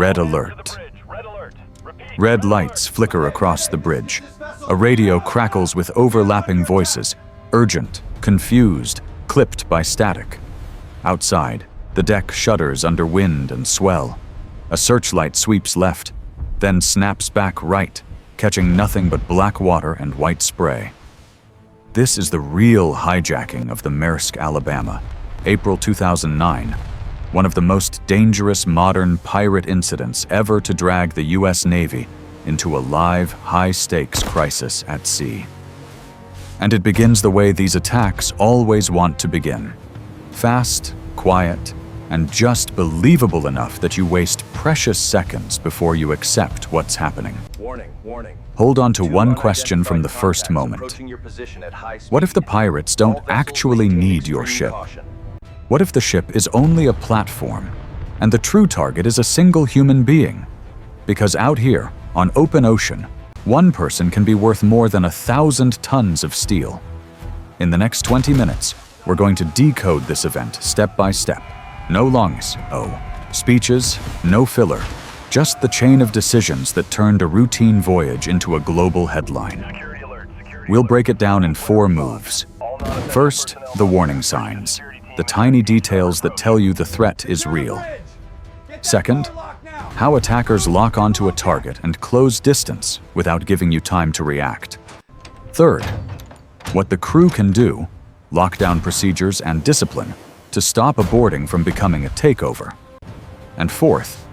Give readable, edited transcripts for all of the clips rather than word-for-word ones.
Red alert. Red lights flicker across the bridge. A radio crackles with overlapping voices, urgent, confused, clipped by static. Outside, the deck shudders under wind and swell. A searchlight sweeps left, then snaps back right, catching nothing but black water and white spray. This is the real hijacking of the Maersk, Alabama, April 2009, one of the most dangerous modern pirate incidents ever to drag the U.S. Navy into a live, high-stakes crisis at sea. And it begins the way these attacks always want to begin. Fast, quiet, and just believable enough that you waste precious seconds before you accept what's happening. Warning. Hold on to one question from the first moment. What if the pirates don't actually need your ship? What if the ship is only a platform, and the true target is a single human being? Because out here, on open ocean, one person can be worth more than 1,000 tons of steel. In the next 20 minutes, we're going to decode this event step by step. No longs, speeches, no filler, just the chain of decisions that turned a routine voyage into a global headline. We'll break it down in 4 moves. First, the warning signs, the tiny details that tell you the threat is real. Second, how attackers lock onto a target and close distance without giving you time to react. Third, what the crew can do, lockdown procedures and discipline, to stop a boarding from becoming a takeover. And fourth,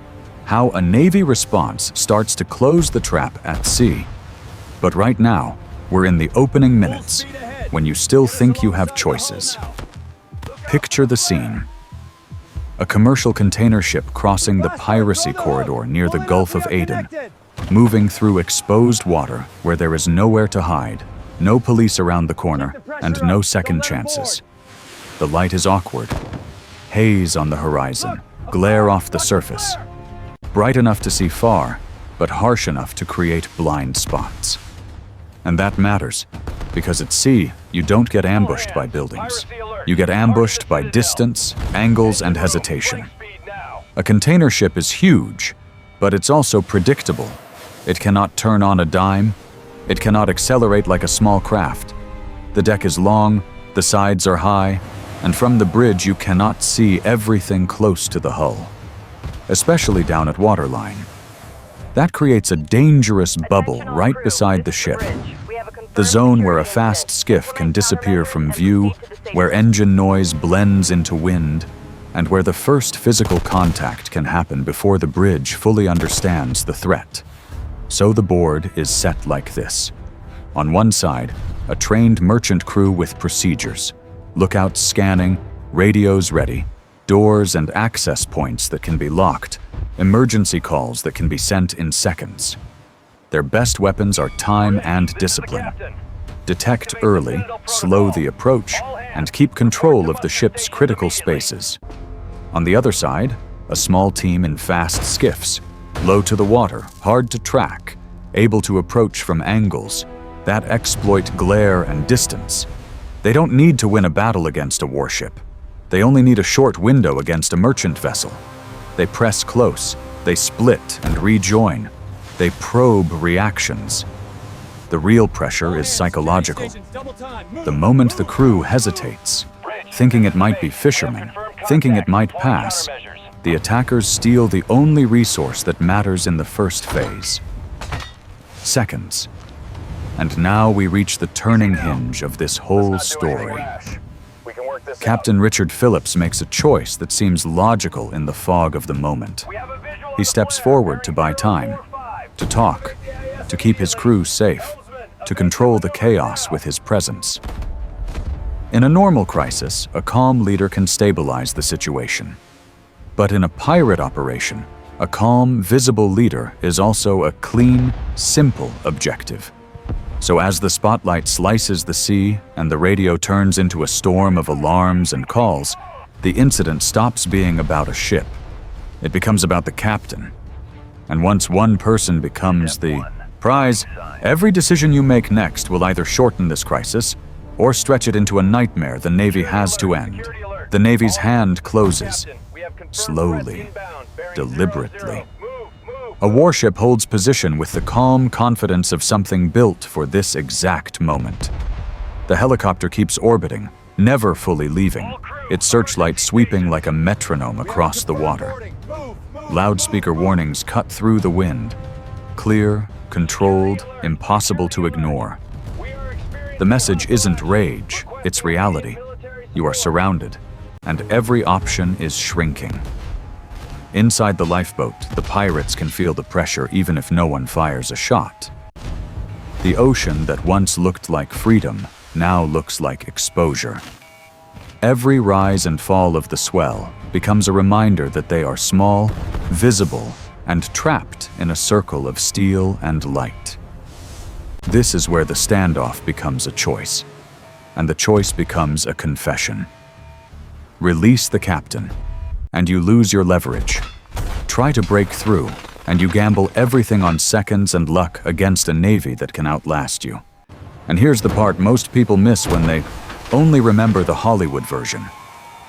how a Navy response starts to close the trap at sea. But right now, we're in the opening minutes, when you still think you have choices. Picture the scene. A commercial container ship crossing the piracy corridor near the Gulf of Aden, moving through exposed water where there is nowhere to hide, no police around the corner, and no second chances. The light is awkward. Haze on the horizon, glare off the surface. Bright enough to see far, but harsh enough to create blind spots. And that matters, because at sea, you don't get ambushed by buildings. You get ambushed by distance, angles, and hesitation. A container ship is huge, but it's also predictable. It cannot turn on a dime. It cannot accelerate like a small craft. The deck is long, the sides are high, and from the bridge you cannot see everything close to the hull, especially down at waterline. That creates a dangerous bubble right beside the ship. The zone where a fast skiff can disappear from view, where engine noise blends into wind, and where the first physical contact can happen before the bridge fully understands the threat. So the board is set like this. On one side, a trained merchant crew with procedures, lookouts scanning, radios ready, doors and access points that can be locked, emergency calls that can be sent in seconds. Their best weapons are time and discipline. Detect early, slow the approach, and keep control of the ship's critical spaces. On the other side, a small team in fast skiffs, low to the water, hard to track, able to approach from angles, that exploit glare and distance. They don't need to win a battle against a warship. They only need a short window against a merchant vessel. They press close, they split and rejoin. They probe reactions. The real pressure is psychological. The moment the crew hesitates, thinking it might be fishermen, thinking it might pass, the attackers steal the only resource that matters in the first phase. Seconds. And now we reach the turning hinge of this whole story. Captain Richard Phillips makes a choice that seems logical in the fog of the moment. He steps forward to buy time, to talk, to keep his crew safe, to control the chaos with his presence. In a normal crisis, a calm leader can stabilize the situation. But in a pirate operation, a calm, visible leader is also a clean, simple objective. So as the spotlight slices the sea and the radio turns into a storm of alarms and calls, the incident stops being about a ship. It becomes about the captain. And once one person becomes the prize, every decision you make next will either shorten this crisis or stretch it into a nightmare the Navy has to end. The Navy's hand closes, slowly, deliberately, A warship holds position with the calm confidence of something built for this exact moment. The helicopter keeps orbiting, never fully leaving, its searchlight sweeping like a metronome across the water. Loudspeaker warnings cut through the wind. Clear, controlled, impossible to ignore. The message isn't rage, it's reality. You are surrounded, and every option is shrinking. Inside the lifeboat, the pirates can feel the pressure even if no one fires a shot. The ocean that once looked like freedom now looks like exposure. Every rise and fall of the swell becomes a reminder that they are small, visible, and trapped in a circle of steel and light. This is where the standoff becomes a choice, and the choice becomes a confession. Release the captain, and you lose your leverage. Try to break through, and you gamble everything on seconds and luck against a navy that can outlast you. And here's the part most people miss when they only remember the Hollywood version.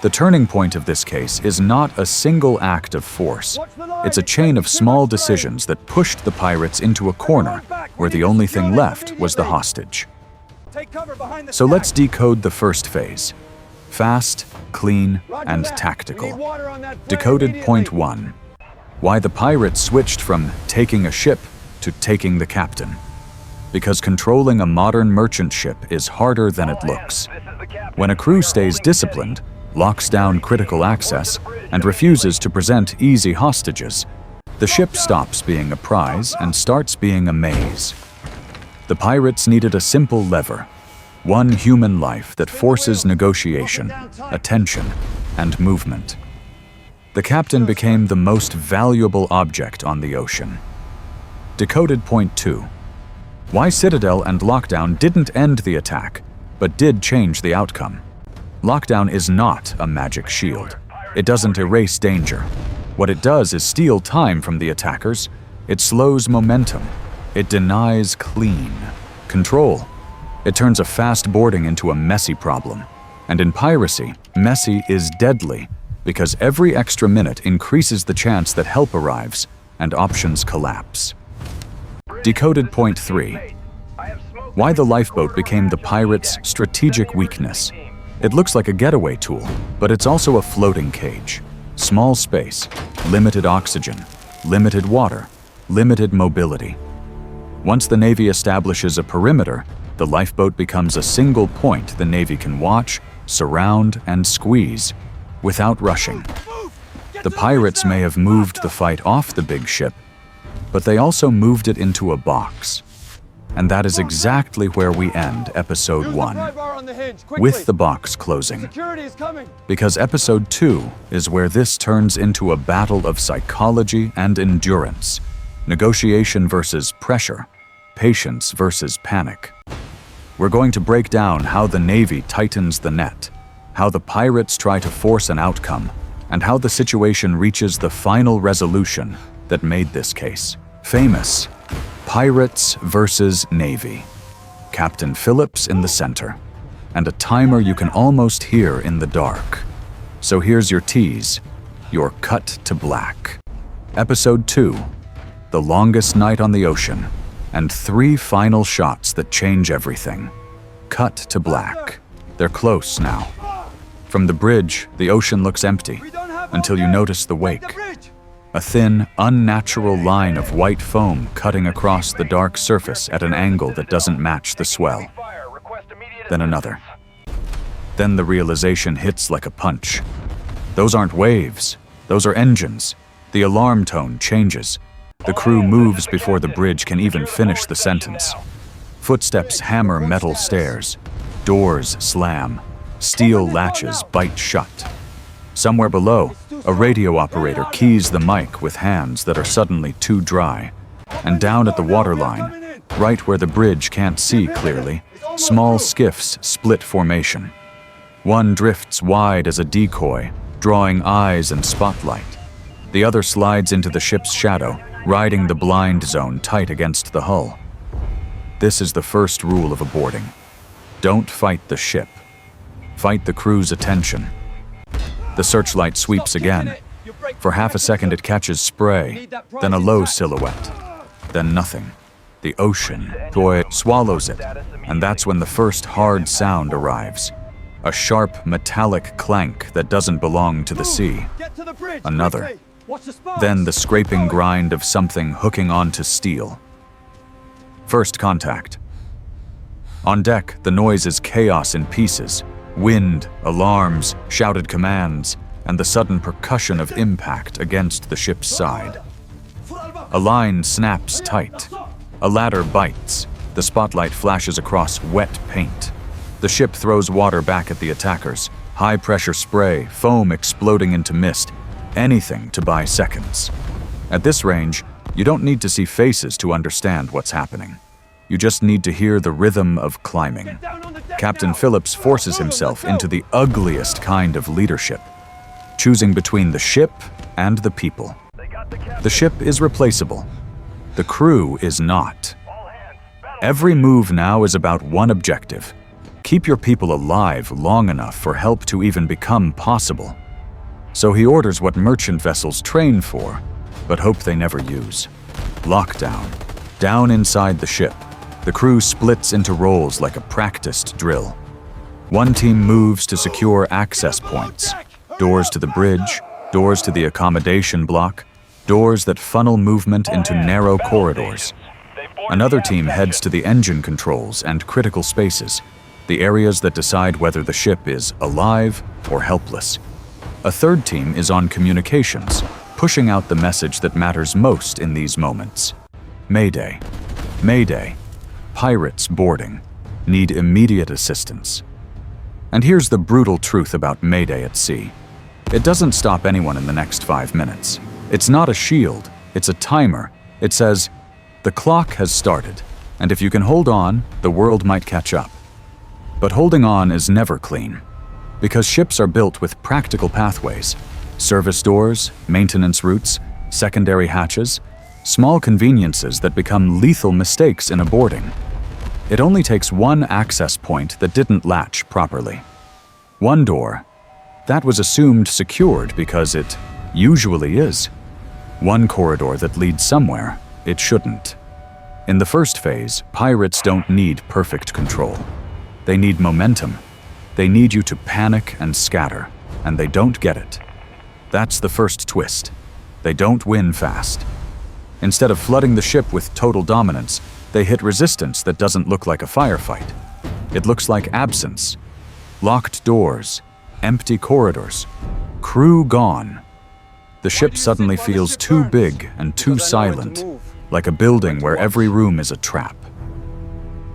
The turning point of this case is not a single act of force. It's a chain of small decisions that pushed the pirates into a corner where the only thing left was the hostage. So let's decode the first phase. Fast, clean, and tactical. Decoded point 1. Why the pirates switched from taking a ship to taking the captain. Because controlling a modern merchant ship is harder than it looks. When a crew stays disciplined, locks down critical access, and refuses to present easy hostages, the ship stops being a prize and starts being a maze. The pirates needed a simple lever, one human life that forces negotiation, attention, and movement. The captain became the most valuable object on the ocean. Decoded point 2. Why Citadel and Lockdown didn't end the attack, but did change the outcome. Lockdown is not a magic shield. It doesn't erase danger. What it does is steal time from the attackers. It slows momentum. It denies clean control. It turns a fast boarding into a messy problem. And in piracy, messy is deadly because every extra minute increases the chance that help arrives and options collapse. Decoded point 3. Why the lifeboat became the pirates' strategic weakness. It looks like a getaway tool, but it's also a floating cage. Small space, limited oxygen, limited water, limited mobility. Once the Navy establishes a perimeter, the lifeboat becomes a single point the Navy can watch, surround, and squeeze without rushing. The pirates may have moved the fight off the big ship, but they also moved it into a box. And that is exactly where we end Episode 1, with the box closing. Because Episode 2 is where this turns into a battle of psychology and endurance, negotiation versus pressure, patience versus panic. We're going to break down how the Navy tightens the net, how the pirates try to force an outcome, and how the situation reaches the final resolution that made this case famous. Pirates versus Navy. Captain Phillips in the center, and a timer you can almost hear in the dark. So here's your tease, your cut to black. Episode 2, the longest night on the ocean, and 3 final shots that change everything. Cut to black. They're close now. From the bridge, the ocean looks empty, until you notice the wake. A thin, unnatural line of white foam cutting across the dark surface at an angle that doesn't match the swell. Then another. Then the realization hits like a punch. Those aren't waves, those are engines. The alarm tone changes. The crew moves before the bridge can even finish the sentence. Footsteps hammer metal stairs. Doors slam. Steel latches bite shut. Somewhere below, a radio operator keys the mic with hands that are suddenly too dry. And down at the waterline, right where the bridge can't see clearly, small skiffs split formation. One drifts wide as a decoy, drawing eyes and spotlight. The other slides into the ship's shadow, riding the blind zone tight against the hull. This is the first rule of a boarding. Don't fight the ship. Fight the crew's attention. The searchlight sweeps again. For half a second it catches spray, then a low silhouette, then nothing. The ocean, toy, swallows it, and that's when the first hard sound arrives. A sharp, metallic clank that doesn't belong to the sea. Another. Then the scraping grind of something hooking onto steel. First contact. On deck, the noise is chaos in pieces. Wind, alarms, shouted commands, and the sudden percussion of impact against the ship's side. A line snaps tight. A ladder bites. The spotlight flashes across wet paint. The ship throws water back at the attackers. High-pressure spray, foam exploding into mist. Anything to buy seconds. At this range, you don't need to see faces to understand what's happening. You just need to hear the rhythm of climbing. Captain Phillips forces himself into the ugliest kind of leadership, choosing between the ship and the people. The ship is replaceable. The crew is not. Every move now is about one objective: keep your people alive long enough for help to even become possible. So he orders what merchant vessels train for, but hope they never use. Lockdown. Down inside the ship, the crew splits into roles like a practiced drill. One team moves to secure access points, doors to the bridge, doors to the accommodation block, doors that funnel movement into narrow corridors. Another team heads to the engine controls and critical spaces, the areas that decide whether the ship is alive or helpless. A third team is on communications, pushing out the message that matters most in these moments. Mayday. Mayday. Pirates boarding. Need immediate assistance. And here's the brutal truth about Mayday at sea. It doesn't stop anyone in the next 5 minutes. It's not a shield, it's a timer. It says, the clock has started, and if you can hold on, the world might catch up. But holding on is never clean, because ships are built with practical pathways, service doors, maintenance routes, secondary hatches, small conveniences that become lethal mistakes in a boarding. It only takes one access point that didn't latch properly. One door, that was assumed secured because it usually is. One corridor that leads somewhere it shouldn't. In the first phase, pirates don't need perfect control. They need momentum. They need you to panic and scatter, and they don't get it. That's the first twist. They don't win fast. Instead of flooding the ship with total dominance, they hit resistance that doesn't look like a firefight. It looks like absence. Locked doors, empty corridors, crew gone. The ship suddenly feels too big and too silent, like a building where every room is a trap.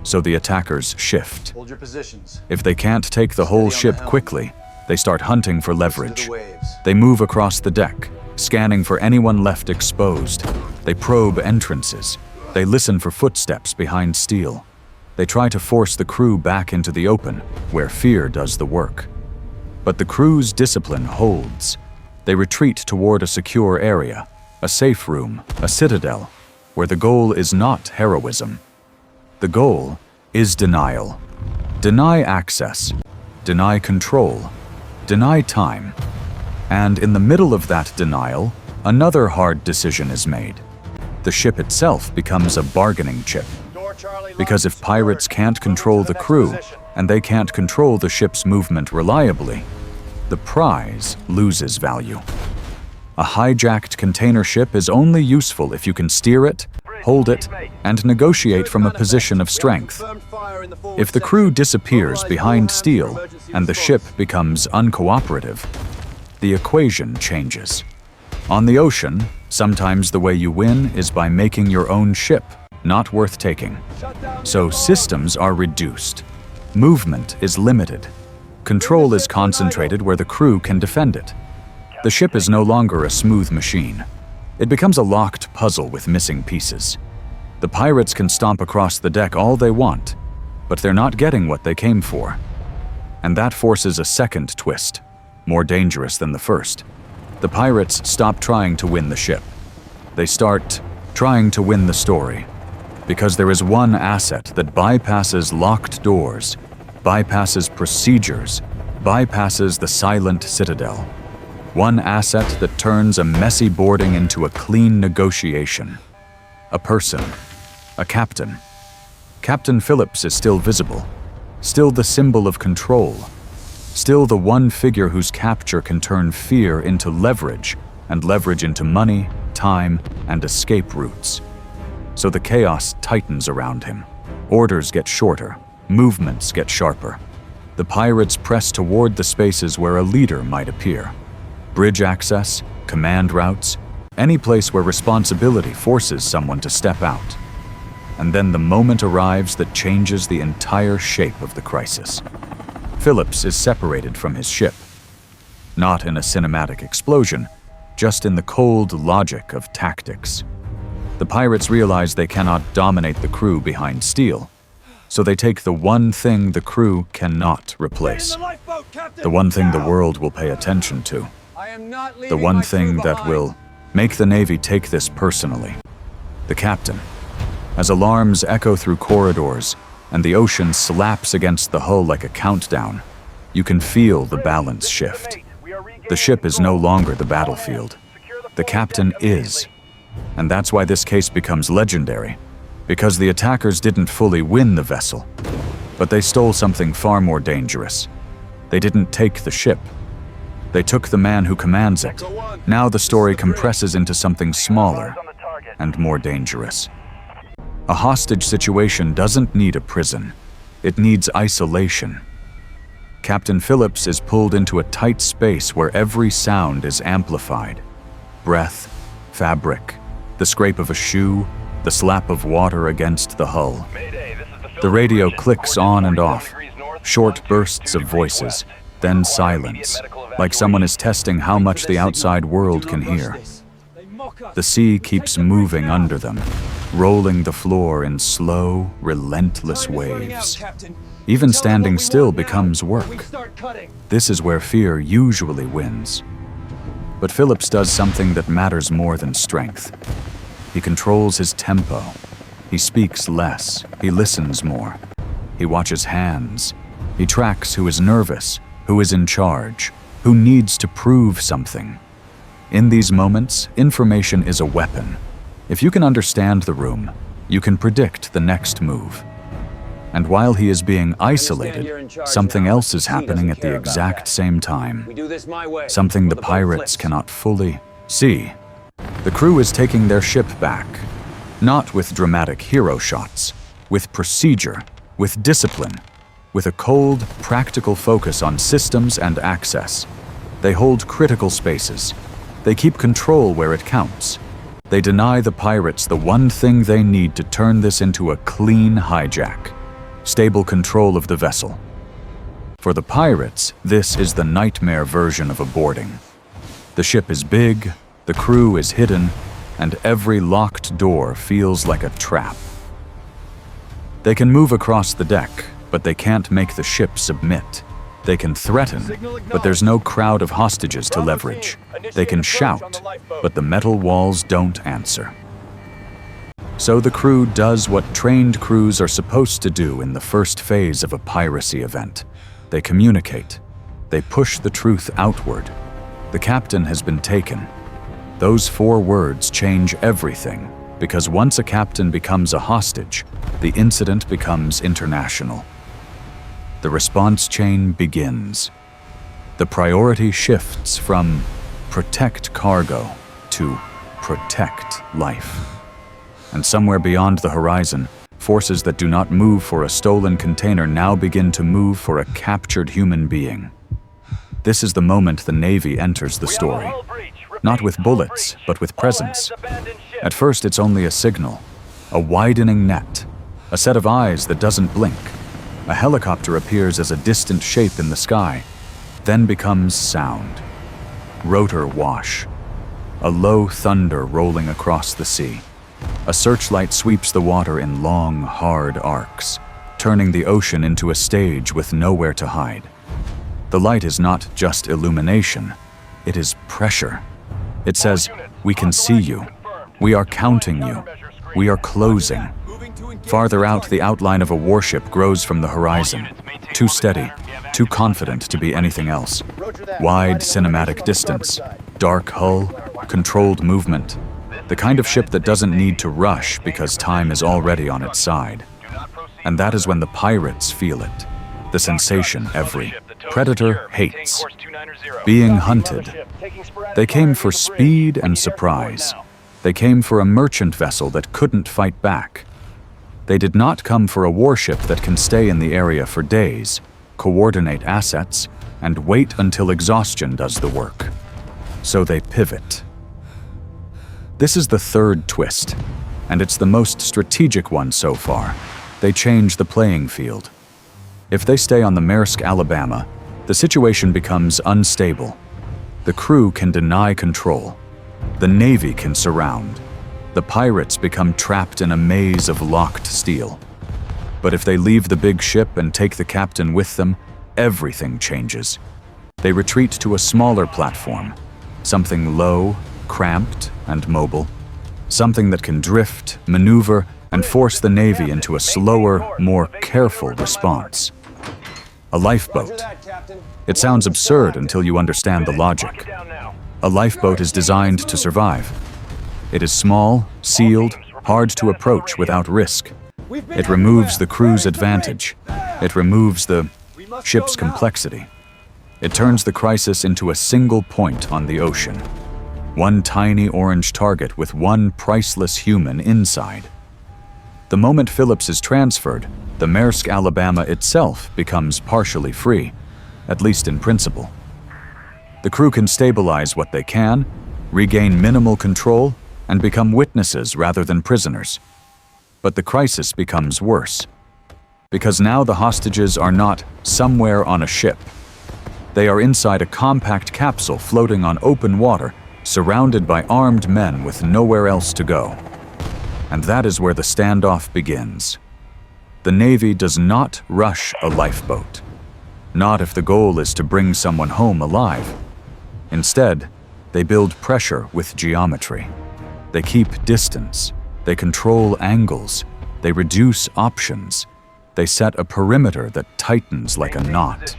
So the attackers shift. Hold your positions. If they can't take the whole ship quickly, they start hunting for leverage. They move across the deck, scanning for anyone left exposed. They probe entrances. They listen for footsteps behind steel. They try to force the crew back into the open, where fear does the work. But the crew's discipline holds. They retreat toward a secure area, a safe room, a citadel, where the goal is not heroism. The goal is denial. Deny access, deny control, deny time. And in the middle of that denial, another hard decision is made. The ship itself becomes a bargaining chip. Because if pirates can't control the crew, and they can't control the ship's movement reliably, the prize loses value. A hijacked container ship is only useful if you can steer it, hold it, and negotiate from a position of strength. If the crew disappears behind steel and the ship becomes uncooperative, the equation changes. On the ocean, sometimes the way you win is by making your own ship not worth taking. So systems are reduced. Movement is limited. Control is concentrated where the crew can defend it. The ship is no longer a smooth machine. It becomes a locked puzzle with missing pieces. The pirates can stomp across the deck all they want, but they're not getting what they came for. And that forces a second twist, more dangerous than the first. The pirates stop trying to win the ship. They start trying to win the story. Because there is one asset that bypasses locked doors, bypasses procedures, bypasses the silent citadel. One asset that turns a messy boarding into a clean negotiation. A person. A captain. Captain Phillips is still visible. Still the symbol of control. Still the one figure whose capture can turn fear into leverage, and leverage into money, time, and escape routes. So the chaos tightens around him. Orders get shorter. Movements get sharper. The pirates press toward the spaces where a leader might appear. Bridge access, command routes, any place where responsibility forces someone to step out. And then the moment arrives that changes the entire shape of the crisis. Phillips is separated from his ship. Not in a cinematic explosion, just in the cold logic of tactics. The pirates realize they cannot dominate the crew behind steel, so they take the one thing the crew cannot replace. The one thing the world will pay attention to. The one thing that will make the Navy take this personally. The captain. As alarms echo through corridors and the ocean slaps against the hull like a countdown, you can feel the balance shift. The ship is no longer the battlefield. The captain is. And that's why this case becomes legendary. Because the attackers didn't fully win the vessel, but they stole something far more dangerous. They didn't take the ship. They took the man who commands it. Now the story compresses into something smaller and more dangerous. A hostage situation doesn't need a prison. It needs isolation. Captain Phillips is pulled into a tight space where every sound is amplified. Breath, fabric, the scrape of a shoe, the slap of water against the hull. The radio clicks on and off, short bursts of voices, then silence, like someone is testing how much the outside world can hear. The sea keeps moving under them, rolling the floor in slow, relentless waves. Even standing still becomes work. This is where fear usually wins. But Phillips does something that matters more than strength. He controls his tempo. He speaks less. He listens more. He watches hands. He tracks who is nervous, who is in charge, who needs to prove something. In these moments, information is a weapon. If you can understand the room, you can predict the next move. And while he is being isolated, something else is happening at the exact same time. Something the pirates cannot fully see. The crew is taking their ship back, not with dramatic hero shots, with procedure, with discipline, with a cold, practical focus on systems and access. They hold critical spaces. They keep control where it counts. They deny the pirates the one thing they need to turn this into a clean hijack: stable control of the vessel. For the pirates, this is the nightmare version of a boarding. The ship is big, the crew is hidden, and every locked door feels like a trap. They can move across the deck, but they can't make the ship submit. They can threaten, but there's no crowd of hostages to leverage. They can shout, but the metal walls don't answer. So the crew does what trained crews are supposed to do in the first phase of a piracy event. They communicate. They push the truth outward. The captain has been taken. Those 4 words change everything, because once a captain becomes a hostage, the incident becomes international. The response chain begins. The priority shifts from protect cargo to protect life. And somewhere beyond the horizon, forces that do not move for a stolen container now begin to move for a captured human being. This is the moment the Navy enters the story. Not with bullets, but with presence. At first it's only a signal, a widening net, a set of eyes that doesn't blink. A helicopter appears as a distant shape in the sky, then becomes sound. Rotor wash. A low thunder rolling across the sea. A searchlight sweeps the water in long, hard arcs, turning the ocean into a stage with nowhere to hide. The light is not just illumination, it is pressure. It says, "We can see you. We are counting you. We are closing." Farther out, the outline of a warship grows from the horizon. Too steady, too confident to be anything else. Wide cinematic distance, dark hull, controlled movement. The kind of ship that doesn't need to rush because time is already on its side. And that is when the pirates feel it. The sensation every predator hates. Being hunted. They came for speed and surprise. They came for a merchant vessel that couldn't fight back. They did not come for a warship that can stay in the area for days, coordinate assets, and wait until exhaustion does the work. So they pivot. This is the third twist, and it's the most strategic one so far. They change the playing field. If they stay on the Maersk, Alabama, the situation becomes unstable. The crew can deny control. The Navy can surround. The pirates become trapped in a maze of locked steel. But if they leave the big ship and take the captain with them, everything changes. They retreat to a smaller platform, something low, cramped, and mobile. Something that can drift, maneuver, and force the Navy into a slower, more careful response. A lifeboat. It sounds absurd until you understand the logic. A lifeboat is designed to survive. It is small, sealed, hard to approach without risk. It removes the crew's advantage. It removes the ship's complexity. It turns the crisis into a single point on the ocean. One tiny orange target with one priceless human inside. The moment Phillips is transferred, the Maersk, Alabama itself becomes partially free, at least in principle. The crew can stabilize what they can, regain minimal control, and become witnesses rather than prisoners. But the crisis becomes worse, because now the hostages are not somewhere on a ship. They are inside a compact capsule floating on open water, surrounded by armed men with nowhere else to go. And that is where the standoff begins. The Navy does not rush a lifeboat. Not if the goal is to bring someone home alive. Instead, they build pressure with geometry. They keep distance. They control angles. They reduce options. They set a perimeter that tightens like a knot.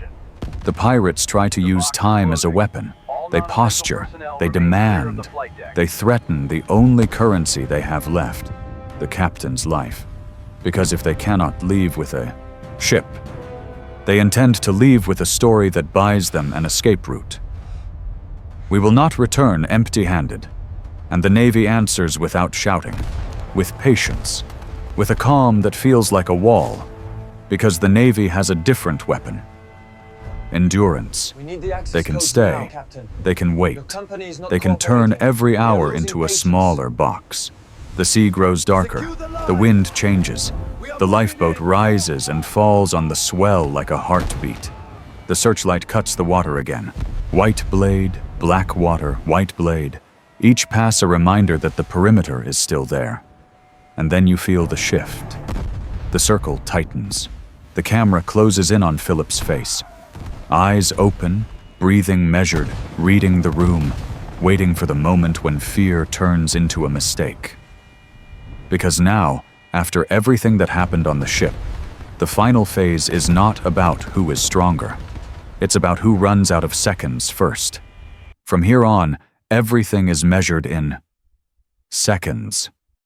The pirates try to use time as a weapon. They posture. They demand. They threaten the only currency they have left, the captain's life. Because if they cannot leave with a ship, they intend to leave with a story that buys them an escape route. We will not return empty-handed. And the Navy answers without shouting, with patience, with a calm that feels like a wall, because the Navy has a different weapon. Endurance. They can stay. They can wait. They can turn every hour into a smaller box. The sea grows darker. The wind changes. The lifeboat rises and falls on the swell like a heartbeat. The searchlight cuts the water again. White blade, black water, white blade. Each pass a reminder that the perimeter is still there. And then you feel the shift. The circle tightens. The camera closes in on Philip's face. Eyes open, breathing measured, reading the room, waiting for the moment when fear turns into a mistake. Because now, after everything that happened on the ship, the final phase is not about who is stronger. It's about who runs out of seconds first. From here on, everything is measured in seconds.